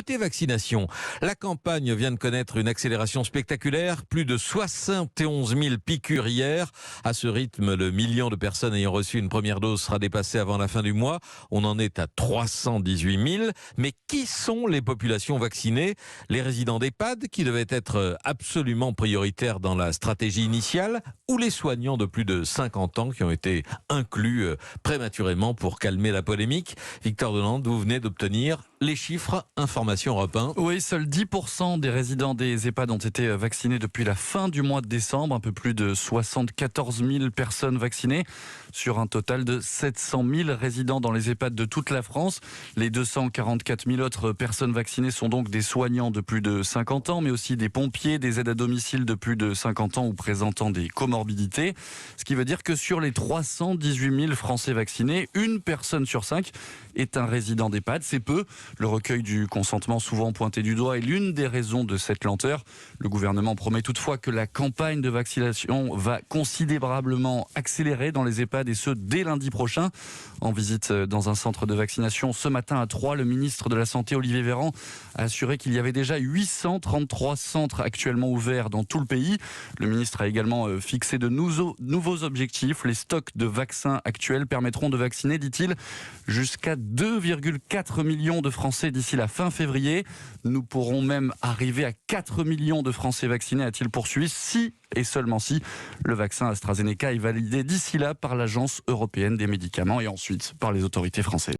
Côté vaccination, la campagne vient de connaître une accélération spectaculaire. Plus de 71 000 piqûres hier. À ce rythme, le million de personnes ayant reçu une première dose sera dépassé avant la fin du mois. On en est à 318 000. Mais qui sont les populations vaccinées? Les résidents d'EHPAD, qui devaient être absolument prioritaires dans la stratégie initiale, ou les soignants de plus de 50 ans qui ont été inclus prématurément pour calmer la polémique? Victor Delande, vous venez d'obtenir les chiffres, Information Europe 1. Oui, seuls 10% des résidents des EHPAD ont été vaccinés depuis la fin du mois de décembre. Un peu plus de 74 000 personnes vaccinées sur un total de 700 000 résidents dans les EHPAD de toute la France. Les 244 000 autres personnes vaccinées sont donc des soignants de plus de 50 ans, mais aussi des pompiers, des aides à domicile de plus de 50 ans ou présentant des comorbidités. Ce qui veut dire que sur les 318 000 Français vaccinés, une personne sur 5 est un résident d'EHPAD. C'est peu. Le recueil du consentement, souvent pointé du doigt, est l'une des raisons de cette lenteur. Le gouvernement promet toutefois que la campagne de vaccination va considérablement accélérer dans les EHPAD, et ce dès lundi prochain. En visite dans un centre de vaccination ce matin à Troyes, le ministre de la Santé, Olivier Véran, a assuré qu'il y avait déjà 833 centres actuellement ouverts dans tout le pays. Le ministre a également fixé de nouveaux objectifs. Les stocks de vaccins actuels permettront de vacciner, dit-il, jusqu'à 2,4 millions de Français d'ici la fin février. Nous pourrons même arriver à 4 millions de Français vaccinés, a-t-il poursuivi, si et seulement si le vaccin AstraZeneca est validé d'ici là par l'Agence européenne des médicaments et ensuite par les autorités françaises.